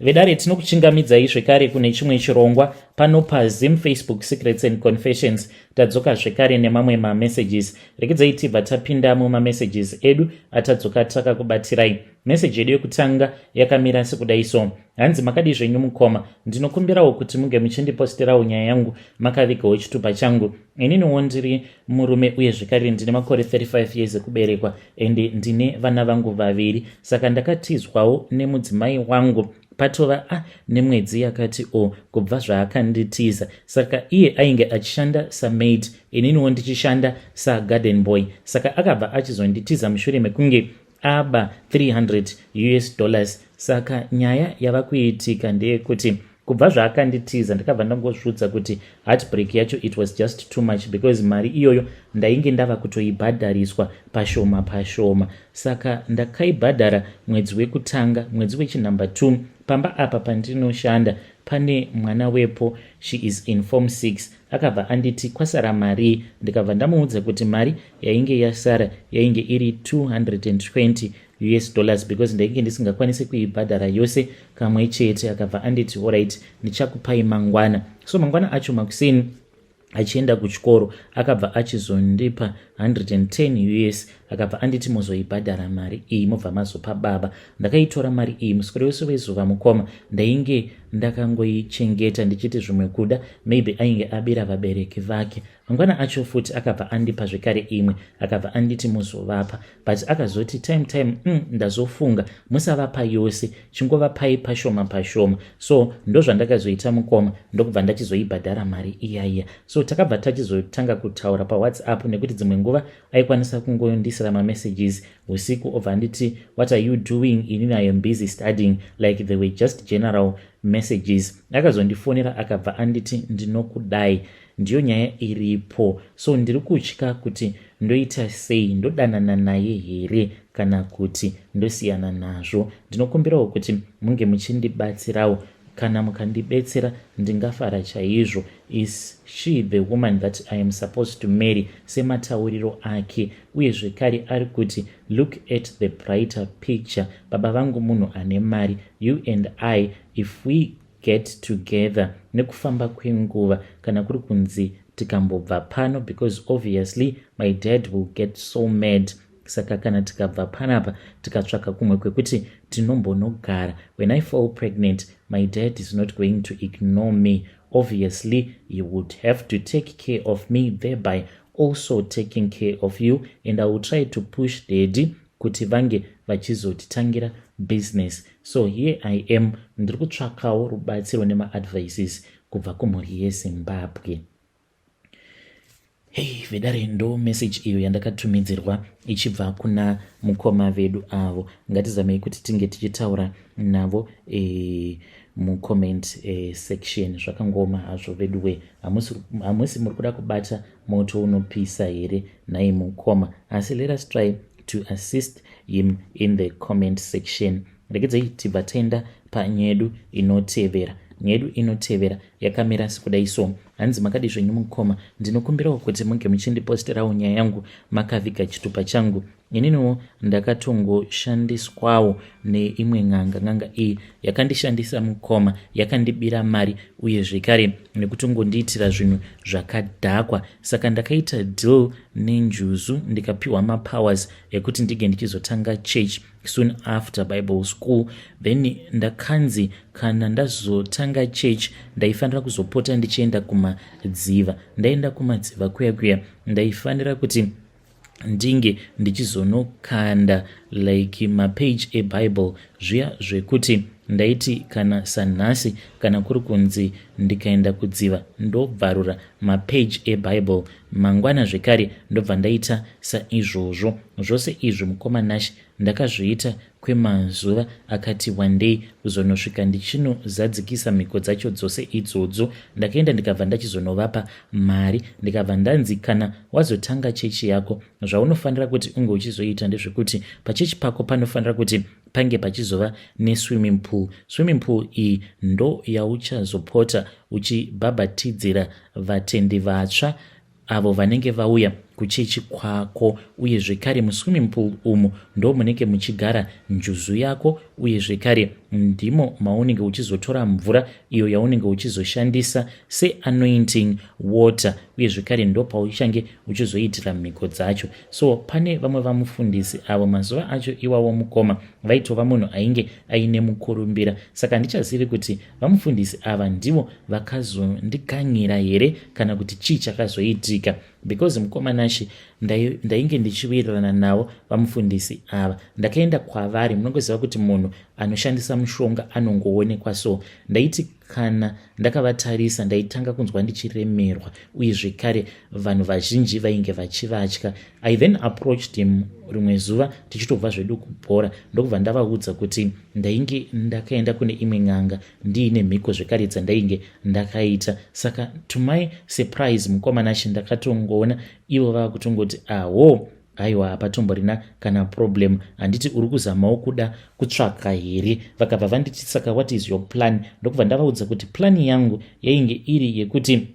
vedare tinokuchingamidzai zvekare kune chimwe chirongwa pano paZim Facebook Secrets and Confessions. Tadzoka zvekare nemamwe mamessages. Rekezai tibva tapinda mumamessages edu atadzoka takakubatirai. Message yedu yekutanga yakamira sekudai so: hanzi makadi zvenyu mukoma, ndinokumbirawo kuti munge muchindiposterawo nyaya yangu makavigawo chitupa changu. Ininiwo ndiri murume uye zvekare ndine makore 35 years ekuberekwa ende ndine vana vangu vaviri. Saka ndakatizwawo nemudzimai wangu patova nemwedzi yakati kubva zvaakanditiza. Saka iye ainge achishanda samaid, ininiwo ndichishanda sagarden boy. Saka akabva achizonditiza mushure mekunge aba $300. Saka nyaya yava kuitika ndeyekuti kubva zvaakanditiza ndakabva ndangozvudza kuti heartbreak yacho it was just too much, because mari iyoyo ndainge ndava kutoibhadhariswa pashoma pashoma. Saka ndakaibhadhara mwedzi wekutanga, mwedzi wechinumber 2. Pamba apa pandinoshanda pane mwana wepo, she is in form 6. Akabva anditi kwasara mari. Ndikabva ndamuudza kuti mari yainge yasara yainge iri $220 because ndainge ndisingakwanisi kuibhadhara yose kamwe chete. Akabva anditi alright, ndichakupai mangwana. So mangwana acho makuseni achienda kuchikoro akabva achizondipa $110. Akabva anditi muzoibhadhara mari iyi mobva mazopa baba. Ndakaitora mari iyi muswere wese wezuva mukoma. Ndainge ndakangoichengeta ndichiti zvimwe kuda maybe ainge abira vabereki vake. Mangwana acho futi akabva andipa zvekare imwe. Akabva anditi muzovapa, but akazoti time ndazofunga musavapa yose, chingovapai pashoma pashoma. So ndozvandakazoita mukoma, ndokubva ndachizoibhadhara mari iyaiya. So takabva tachizotanga kutaura paWhatsApp nekuti dzimwe nguva aikwanisa kungondisira mamessages usiku obva anditi what are you doing? Inini I am busy studying, like they were just general messages. Akazondifonera akabva anditi ndinokudai. Ndiyo nyaya iripo. So ndiri kutya kuti ndoita sei, ndodanana naye here kana kuti ndosiyana nazvo. Ndinokumbirawo kuti munge muchindibatsirawo. Kana mukandibetsera ndingafara chaizvo. Is she the woman that I am supposed to marry? Sematauriro ake uye zvekare ari kuti look at the brighter picture. Baba vangu munhu ane mari, you and I, if we get together, nekufamba kwenguva kana kuri kunzi tikambobva pano, because obviously my dad will get so mad. Saka kana tikabva panapa tikatsvaka kumwe kwekuti tinombonogara, when I fall pregnant my dad is not going to ignore me. Obviously he would have to take care of me, thereby also taking care of you, and I will try to push daddy kuti vange vachizotitangira business. So here I am, ndiri kutsvakawo rubatsiro nema-advices kubva kumhuri yeZimbabwe. Hey, vedare ndo message iyo yandakatumidzirwa ichibva kuna mukoma vedu avo. Ngatizamei kuti tinge tichitaura navo mucomment section. Zvakangoma hazvo veduwe, hamusi muri kuda kubata moto unopisa here naye mukoma, asi let us try to assist him in the comment section. Regedzai tibva taenda panyedu inotevera. Nyedu inotevera yakamira sekudai so: hanzi makadi zvenyu mukoma, ndinokumbirawo kuti munge muchindiposterawo nyaya yangu makaviga chitupa changu. Ininiwo ndakatongoshandiswawo neimwe n'anga iyi yakandishandisa mukoma, yakandibira mari uye zvekare nekutongondiitira zvinhu zvakadhakwa. Saka ndakaita deal nenjuzu ndikapiwa mapowers ekuti ndige ndichizotanga church soon after Bible school. Then ndakanzi kana ndazotanga church ndaifanira kuzopota ndichienda kumadziva. Ndaenda kumadziva kuya ndaifanira kuti ndinge ndichizonokanda like mapage eBible zviya zvekuti ndaiti kana sanhasi kana kuri kunzi ndikaenda kudziva ndobvarura mapage eBible, mangwana zvekare ndobva ndaita saizvozvo. Zvose izvi mukoma Nash ndakazviita kwemazuva akati one day kuzonosvika ndichinozadzikisa mhiko dzacho dzose idzodzo. Ndakaenda ndikabva ndachizonovapa mari, ndikabva ndanzi kana wazotanga chechi yako zvaunofanira kuti unge uchizoita ndezvekuti pachechi pako panofanira kuti pange pachizova neswimming pool. Swimming pool iyi ndo yauchazopota uchibhabhatidzira vatendi vatsva avo vanenge vauya kuchechi kwako, uye zvekare muswimming pool umu ndo munenge muchigara njuzu yako, uye zvekare ndimo maunenge uchizotora mvura iyo yaunenge uchizoshandisa seanointing water, uye zvekare ndo pauchange uchizoitira mhiko dzacho. So pane vamwe vamufundisi avo mazuva acho iwawo mukoma vaitova munhu ainge aine mukurumbira. Saka handichazivi kuti vamufundisi ava ndivo vakazondiganyira here kana kuti chii chakazoitika, because mukoma Nashi ndainge ndichiwirirana navo vamufundisi ava. Ndakaenda kwavari, munongoziva kuti munhu anoshandisa mushonga anongoonekwa, so ndaiti kana ndakavatarisa ndaitanga kunzwa ndichiremerwa, uye zvekare vanhu vazhinji vainge vachivatya. I then approached him rimwe zuva tichitobva zvedu kubhora, ndokubva ndavaudza kuti ndainge ndakaenda kune imwe n'anga ndiine mhiko zvekare dzandainge ndakaita. Saka to my surprise mukoma Nashi ndakatongoona ivo vava kutongoti aho aiwa hapatomborina kana problem, handiti uri kuzamawo kuda kutsvaka here. Vakabva vanditi saka what is your plan? Ndokubva ndavaudza kuti plani yangu yainge iri yekuti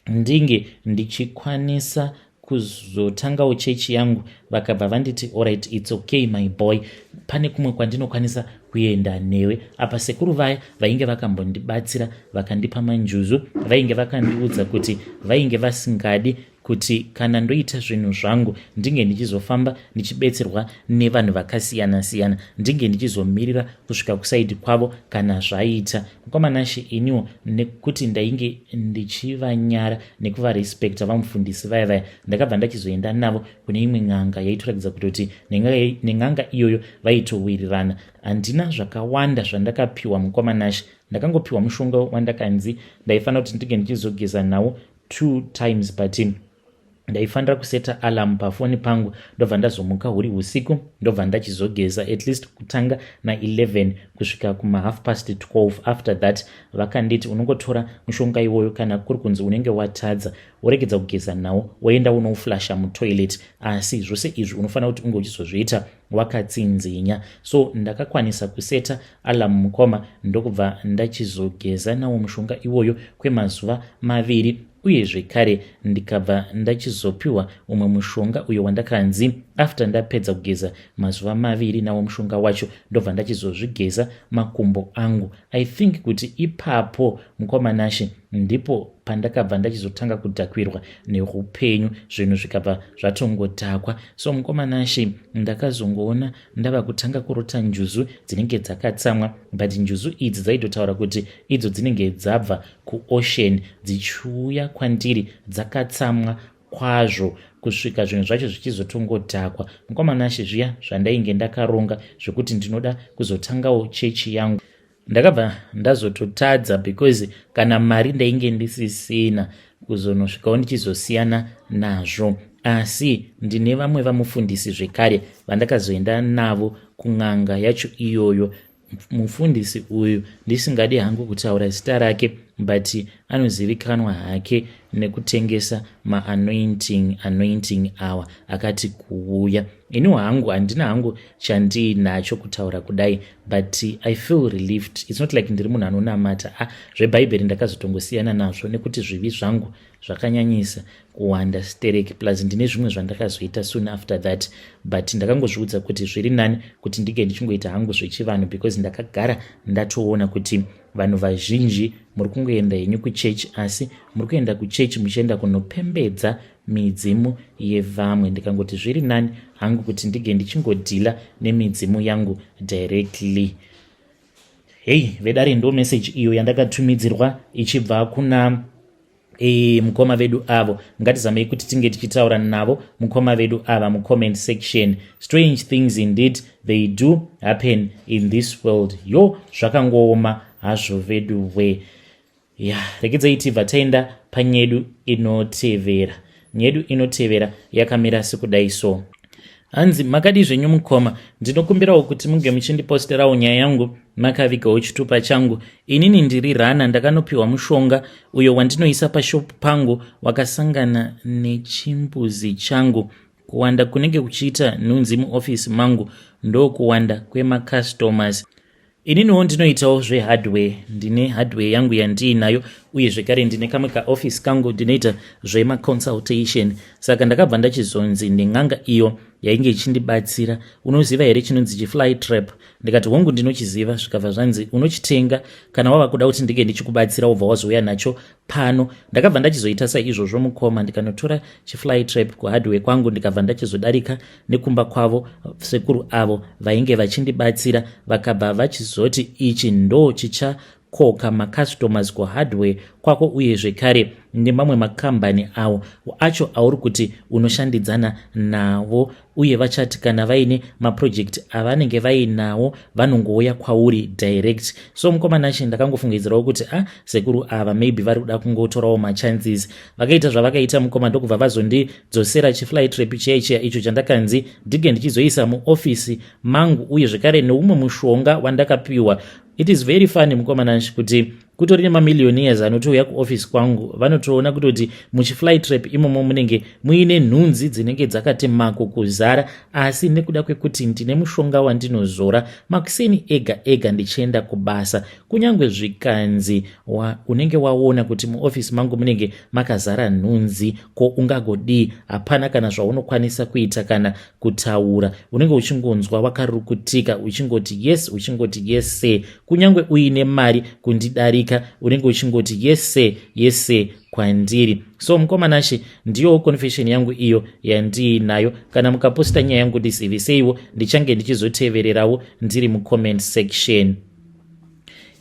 ndinge ndichikwanisa kuzotangawo chechi yangu. Vakabva vanditi alright, it's okay my boy, pane kumwe kwandinokwanisa kuenda newe. Apa sekuru vaya vainge vakambondibatsira vakandipa manjuzu vainge vakandiudza kuti vainge vasingadi kuti kana ndoita zvinhu zvangu ndinge ndichizofamba ndichibetserwa nevanhu vakasiyana-siyana, ndinge ndichizomirira kusvika kusaidi kwavo kana zvaita. Mukoma Nashi iniwo nekuti ndainge ndichivanyara nekuvarespekta vamufundisi vaya ndakabva ndachizoenda navo kune imwe n'anga yaitoratidza kuti nen'anga iyoyo vaitowirirana. Handina zvakawanda zvandakapiwa mukoma Nashi, ndakangopiwa mushonga wandakanzi ndaifanira kuti ndinge ndichizogeza nawo 2 times but ndaifanira kuseta alarm pafoni pangu, ndobva ndazomuka huri usiku, ndobva ndachizogeza at least kutanga na11 kusvika kuma12:30. After that vakanditi unongotora mushonga iwoyo kana kuri kunzi unenge watadza woregedza kugeza nawo woenda unouflasha mutoilet, asi zvose izvi unofanira kuti unge uchizozviita wakatsinzinya. So ndakakwanisa kuseta alarm mukoma, ndokubva ndachizogeza nawo mushonga iwoyo kwemazuva 2, uye zvekare ndikabva ndachizopiwa umwe mushonga uyo wandakanzi after ndapedza kugeza mazuva 2 nawo mushonga wacho ndobva ndachizozvigeza makumbo angu. I think kuti ipapo mukoma Nashi ndipo pandakabva ndachizotanga kudhakwirwa neupenyu, zvinhu zvikabva zvatongotakwa. So mukoma Nashi ndakazongoona ndava kutanga kurota njuzu dzinenge dzakatsamwa, but njuzu idzi dzaitotaura kuti idzo dzinenge dzabva kuocean dzichiuya kwandiri dzakatsamwa kwazvo kusvika zvinhu zvacho zvichizotongodhakwa. Mukoma Nashi zviya zvandainge ndakaronga zvekuti ndinoda kuzotangawo chechi yangu ndakabva ndazototadza, because kana mari ndainge ndisisina kuzonosvikawo ndichizosiyana nazvo. Asi ndine vamwe vamufundisi zvekare vandakazoenda navo kun'anga yacho iyoyo. Mufundisi uyu ndisingadi hangu kutaura zita rake, but anozivikanwa hake nekutengesa anointing awa akati kuuya. Iniwo hangu handina hangu chandinacho kutaura kudai, but I feel relieved. It's not like ndiri munhu anonamata zvebhaibheri ndakazotongosiyana nazvo nekuti zvivi zvangu zvakanyanyisa kuwanda stereki, plus ndine zvimwe zvandakazoita soon after that, but ndakangozviudza kuti zviri nani kuti ndige ndichingoita hangu zvechivanhu, because ndakagara ndatoona kuti vanhu vazhinji muri kungoenda henyu kuchechi, asi muri kuenda kuchechi muchienda kunopembedza midzimu yevamwe. Ndikangoti zviri nani hangu kuti ndige ndichingodhila nemidzimu yangu directly. Hey vedare, ndo message iyo yandakatumidzirwa ichibva kuna mukoma vedu avo. Ngatizamei kuti tinge tichitaura navo mukoma vedu ava mucomment section. Strange things indeed they do happen in this world. Yo zvakangooma hazvo vedu we. Regedzai tibva taenda panyedu inotevera. Nyedu inotevera yakamira sekudai so. Hanzi makadi zvenyu mukoma, ndinokumbirawo kuti munge muchindiposterawo nyaya yangu makavigawo chitupa changu. Inini ndiri Rana, ndakanopiwa mushonga uyo wandinoisa pashopu pangu wakasangana nechimbuzi changu. Kuwanda kunenge kuchiita nhunzi muofisi mangu ndo kuwanda kwemakastomers. ininiwo ndinoitawo zvehardware. Ndine hardware yangu yandiinayo uye zvekare ndine kamwe kaoffice kangu ndinoita zvemaconsultation. Saka ndakabva ndachizonzi neng'anga iyo yainge ichindibatsira, unoziva here chinonzi chiflytrap? Ndikati hongu ndinochiziva. Zvikabva zvanzi unochitenga kana wava kuda kuti ndinge ndichikubatsira wobva wazouya nacho pano. Ndakabva ndachizoita saizvozvo mukoma, ndikanotora chiflytrap kuhardware kwangu ndikabva ndachizodarika nekumba kwavo sekuru avo vainge vachindibatsira, vakabva vachizoti ichi ndo chichakoka macustomers kuhardware kwako uye zvekare nemamwe makambani awo acho auri kuti unoshandidzana navo, uye vachati kana vaine maproject avanenge vainawo vanongouya kwauri direct. So mukomanashi ndakangofungidzirawo kuti sekuru ava maybe vari kuda kungotorawo machances. Vakaita zvavakaita mukoma ndokubva vazondidzosera chiflytrap chiya icho chandakanzi ndige ndichizoisa muofisi mangu uye zvekare neumwe mushonga wandakapiwa. It is very funny mukomanashi kuti kutori nemamillionaires anotouya kuoffice kwangu vanotoona kutoti muchiflytrap imomo munenge muine nhunzi dzinenge dzakati mako kuzara, asi nekuda kwekuti ndine mushonga wandinozora makuseni ega ndichienda kubasa, kunyange zvikanzi unenge waona kuti muoffice mangu munenge makazara nhunzi, ko ungagodii? Hapana kana zvaunokwanisa kuita kana kutaura, unenge uchingonzwa wakarukutika uchingoti yes sir. Kunyange uine mari kundidarika unenge uchingoti yes kwandiri. So mukomanashi ndiyo confession yangu iyo yandiinayo. Kana mukaposta nyaya yangu ndisiveseiwo ndichange ndichizotevererawo ndiri mucomment section.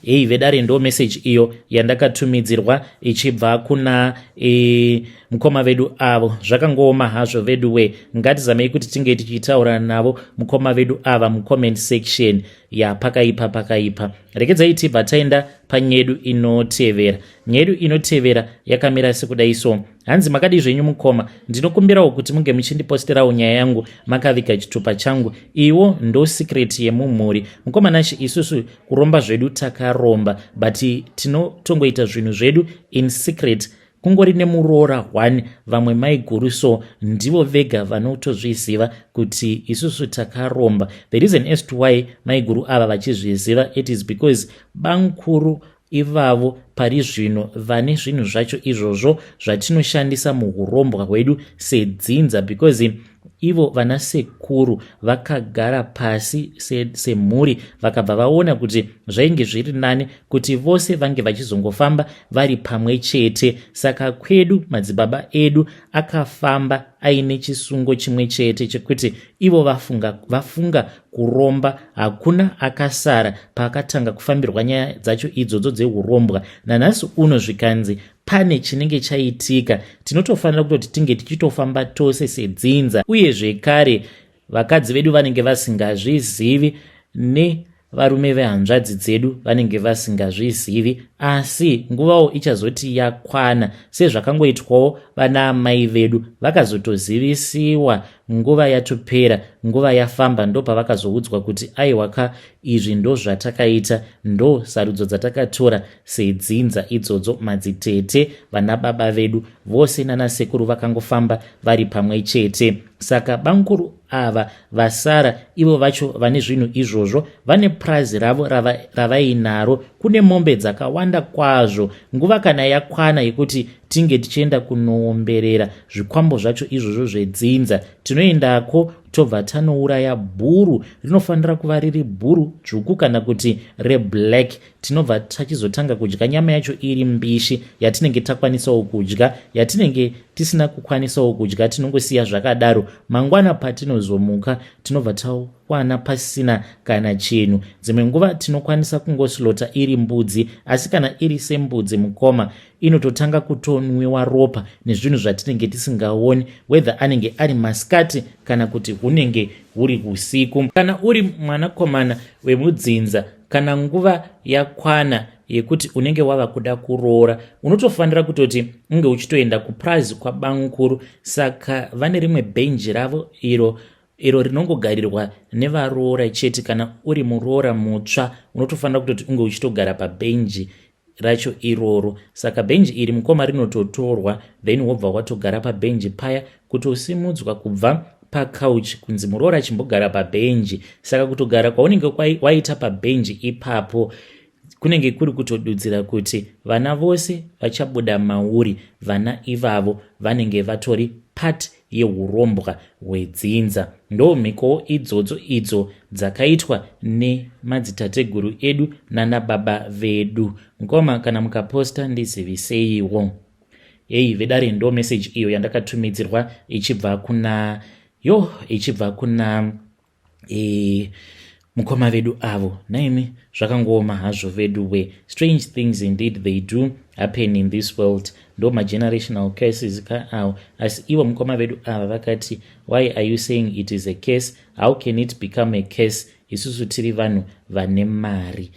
Vedare ndo message iyo yandakatumidzirwa ichibva kuna mukoma vedu avo. Zvakangooma hazvo vedu we, ngatizamei kuti tinge tichitaura navo mukoma vedu ava mucomment section pakaipa. Rekedzai tibva taenda panyedu inotevera. Nyedu inotevera yakamira sekudai so. Hanzi makadi zvenyu mukoma, ndinokumbirawo kuti munge muchindiposterawo nyaya yangu makaviga chitupa changu. Iwo ndo secret yemumhuri. Mukomanashi isusu kuromba zvedu takaromba, but tinotongoita zvinhu zvedu in secret. Kungori nemuroora 1 vamwe maiguru so ndivo vega vanotozviziva kuti isusu takaromba. The reason as to why maiguru ava vachizviziva, it is because bankuru ivavo pari zvino vane zvinhu zvacho izvozvo zvatinoshandisa muurombwa hwedu sedzinza, because ivo vana sekuru vakagara pasi semhuri vakabva vaona kuti zvainge zviri nani kuti vose vange vachizongofamba vari pamwe chete. Saka kwedu madzibaba edu akafamba aine chisungo chimwe chete chekuti ivo vafunga kuromba, hakuna akasara paakatanga kufambirwa nyaya dzacho idzodzo dzeurombwa. Nanhasi uno zvikanzi pane chinenge chaitika, tinotofanira kutoti tinge tichitofamba tose sedzinza. Uye zvekare vakadzi vedu vanenge vasingazvizivi nevarume vehanzvadzi dzedu vanenge vasingazvizivi, asi nguvawo ichazoti yakwana, sezvakangoitwawo vana amai vedu vakazotozivisiwa. Nguva yatopera, nguva yafamba, ndo pavakazoudzwa kuti aiwaka izvi ndo zvatakaita, ndo sarudzo dzatakatora sedzinza idzodzo. Madzitete vana baba vedu vose nana sekuru vakangofamba vari pamwe chete. Saka bankuru ava vasara ivo vacho vane zvinhu izvozvo vane prazi ravo ravainaro. Kune mombe dzakawanda kwazvo. Nguva kana yakwana yekuti tinge tichienda kunoomberera zvikwambo zvacho izvozvo zvedzinza, tinoendako tobva tanouraya bhuru. Rinofanira kuva riri bhuru dzvuku kana kuti reblack. Tinobva tachizotanga kudya nyama yacho iri mbishi yatinenge takwanisawo kudya. Yatinenge tisina kukwanisawo kudya tinongosiya zvakadaro. Mangwana patinozomuka tinobva tawana pasina kana chinhu. Dzimwe nguva tinokwanisa kungoslota iri mbudzi, asi kana iri sembudzi mukoma inototanga kutonwiwa ropa nezvinhu zvatinenge tisingaoni, whether anenge ari masikati kana kuti hunenge huri usiku. Kana uri mwanakomana wemudzinza, kana nguva yakwana yekuti unenge wava kuda kuroora, unotofanira kutoti unge uchitoenda kuprazi kwabankuru. Saka vane rimwe bhenji ravo iro rinongogarirwa nevaroora chete. Kana uri muroora mutsva unotofanira kutoti unge uchitogara pabhenji racho iroro. Saka bhenji iri mukoma rinototorwa, then wobva watogara pabhenji paya kutosimudzwa kubva pacouch kunzi muroora achimbogara pabhenji. Saka kutogara kwaunenge waita pabhenji ipapo kunenge kuri kutodudzira kuti vana vose vachabuda mauri, vana ivavo vanenge vatori part yeurombwa hwedzinza. Ndo mhiko idzodzo idzo dzakaitwa nemadzitateguru edu nanababa vedu. Ngoma kana mukaposta ndiziviseiwo. Vedare ndo message iyo yandakatumidzirwa ichibva kuna mukoma vedu avo. Naimi zvakangoma hazvo vedu we. Strange things indeed they do happen in this world. Ndo generational curses ka awo. Asi iwo mukoma vedu ava vakati, why are you saying it is a curse? How can it become a curse? Isusu tiri vanhu vane mari.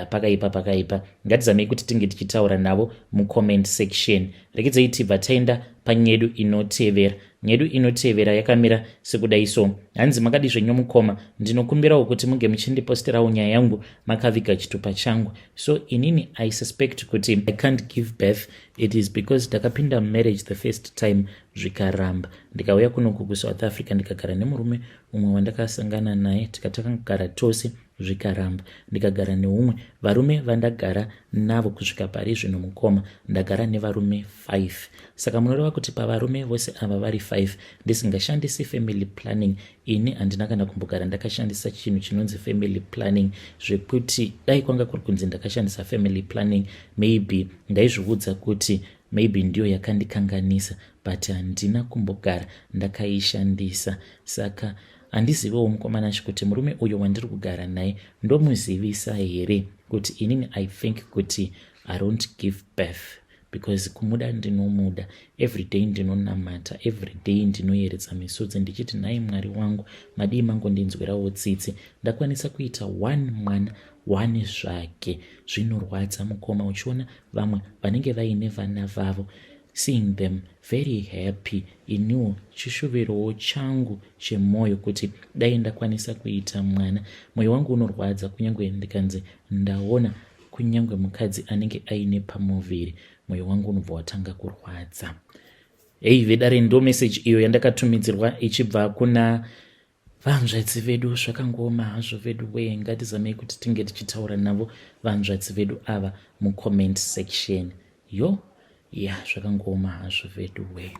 Pakaipa. Ngatizamei kuti tinge tichitaura navo mucomment section. Rekezei tibva taenda panyedu inotevera. Nyedu inotevera yakamira sekudai so. Hanzi makadi zvenyu mukoma, ndinokumbirawo kuti muge muchindiposterawo nyaya yangu makaviga chitupa changu. So inini I suspect kuti I can't give birth. It is because ndakapinda marriage the first time zvikaramba. Ndikauya kunoku kuSouth Africa ndikagara nemurume umwe wandakasangana naye, tikatangara tose zvikaramba. Ndikagara neumwe, varume vandagara navo kusvika pari zvino mukoma ndagara nevarume 5. Saka munoreva kuti pavarume vose ava vari 5 ndisingashandisi family planning, ini handina kana kumbogara ndakashandisa chinhu chinonzi family planning, zvekuti dai kwanga kuri kunzi ndakashandisa family planning maybe ndaizviudza kuti maybe ndiyo yakandikanganisa, but handina kumbogara ndakaishandisa. Saka handizivewo mukomana kuti murume uyo wandiri kugara naye ndomuzivisa here kuti inini I think kuti I don't give birth, because kumuda ndinomuda, everyday ndinonamata, everyday ndinoyeredza misodzi ndichiti nhai Mwari wangu madii mangu ndinzwirawo tsitsi, ndakwanisa kuita 1 mwana 1 zvake. Zvinorwadza mukoma uchiona vamwe vanenge vaine vana vavo, seeing them very happy. Iniwo chishuvirowo changu chemoyo kuti dai ndakwanisa kuita mwana. Moyo wangu unorwadza kunyange ndikanzi ndaona kunyange mukadzi anenge aine pamuviri, moyo wangu unobva watanga kurwadza. Vedare ndo message iyo yandakatumidzirwa ichibva kuna vanzvadzi vedu. Zvakangoma hazvo vedu we. Ngatizamei kuti tinge tichitaura navo vanzvadzi vedu ava mucomment section. Zvakangoma hazvo vedu we.